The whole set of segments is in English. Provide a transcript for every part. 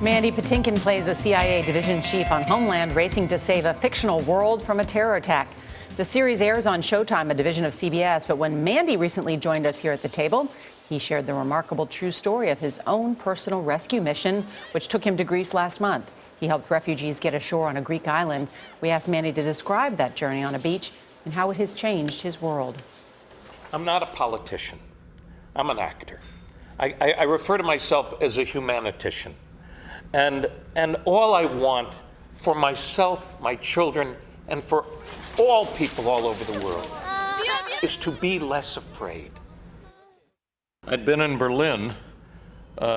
Mandy Patinkin plays a CIA division chief on Homeland, racing to save a fictional world from a terror attack. The series airs on Showtime, a division of CBS, but when Mandy recently joined us here at the table, he shared the remarkable true story of his own personal rescue mission, which took him to Greece last month. He helped refugees get ashore on a Greek island. We asked Mandy to describe that journey on a beach and how it has changed his world. I'm not a politician. I'm an actor. I refer to myself as a humanitician. And all I want for myself, my children, and for all people all over the world is to be less afraid. I'd been in Berlin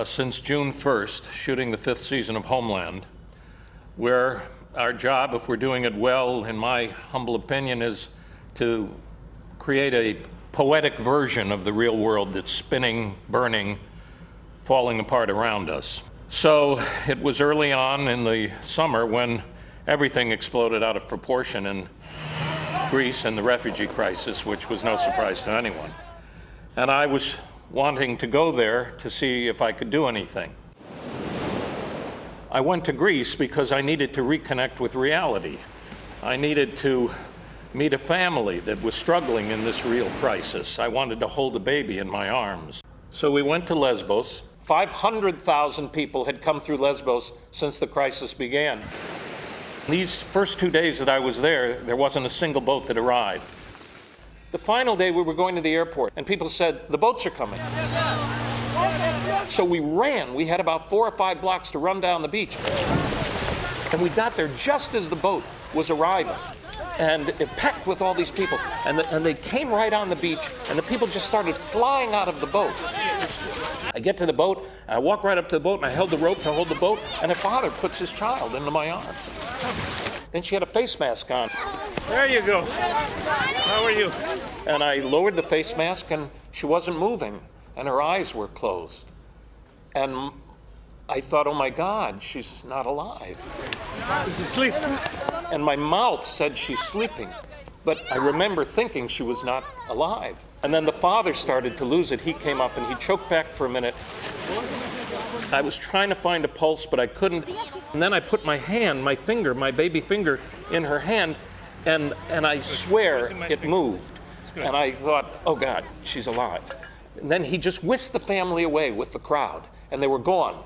since June 1st, shooting the 5th season of Homeland, where our job, if we're doing it well, in my humble opinion, is to create a poetic version of the real world that's spinning, burning, falling apart around us. So it was early on in the summer when everything exploded out of proportion in Greece and the refugee crisis, which was no surprise to anyone. And I was wanting to go there to see if I could do anything. I went to Greece because I needed to reconnect with reality. I needed to meet a family that was struggling in this real crisis. I wanted to hold a baby in my arms. So we went to Lesbos. 500,000 people had come through Lesbos since the crisis began. These first 2 days that I was there wasn't a single boat that arrived. The final day we were going to the airport and people said, the boats are coming. So we ran. We had about 4 or 5 blocks to run down the beach. And we got there just as the boat was arriving. And it packed with all these people. And they came right on the beach, and the people just started flying out of the boat. I get to the boat, and I walk right up to the boat, and I held the rope to hold the boat, and a father puts his child into my arms. Then she had a face mask on. There you go. How are you? And I lowered the face mask, and she wasn't moving, and her eyes were closed. And I thought, oh my God, she's not alive. Is she sleeping? And my mouth said she's sleeping. But I remember thinking she was not alive. And then the father started to lose it. He came up and he choked back for a minute. I was trying to find a pulse, but I couldn't. And then I put my hand, my finger, my baby finger in her hand, and I swear it moved. And I thought, oh God, she's alive. And then he just whisked the family away with the crowd, and they were gone.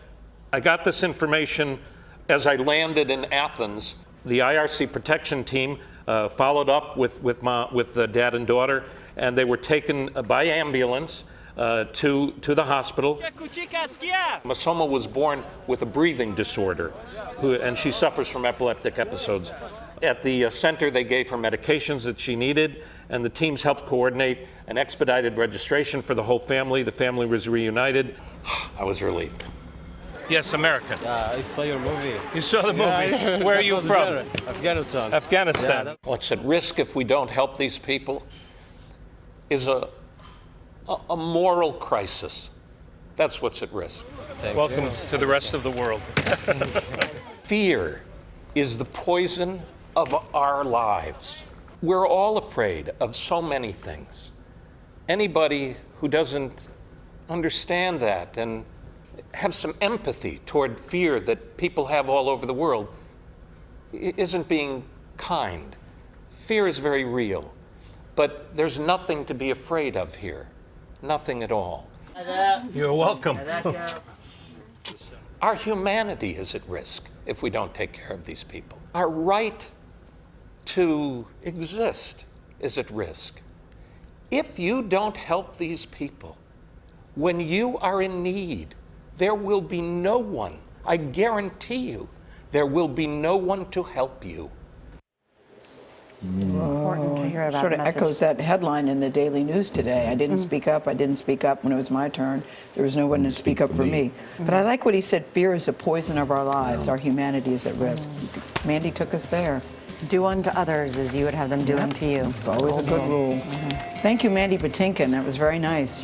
I got this information as I landed in Athens. The IRC protection team followed up with the dad and daughter, and they were taken by ambulance to the hospital. Masoma was born with a breathing disorder, and she suffers from epileptic episodes. At the center, they gave her medications that she needed, and the teams helped coordinate an expedited registration for the whole family. The family was reunited. I was relieved. Yes, American. I saw your movie. You saw the movie? Yeah, Where are you from? Afghanistan. Afghanistan. Yeah, What's at risk if we don't help these people is a moral crisis. That's what's at risk. Welcome to the rest of the world. Fear is the poison of our lives. We're all afraid of so many things. Anybody who doesn't understand that and have some empathy toward fear that people have all over the world isn't being kind. Fear is very real, but there's nothing to be afraid of here. Nothing at all. You're welcome. Our humanity is at risk if we don't take care of these people. Our right to exist is at risk. If you don't help these people, when you are in need, there will be no one, I guarantee you, there will be no one to help you. Important to hear about Sort of echoes that headline in the Daily News today. I didn't speak up. I didn't speak up when it was my turn. There was no one to speak up for me. But I like what he said, fear is the poison of our lives. Our humanity is at risk. Mandy took us there. Do unto others as you would have them do unto you. It's always a good rule. Thank you, Mandy Patinkin. That was very nice.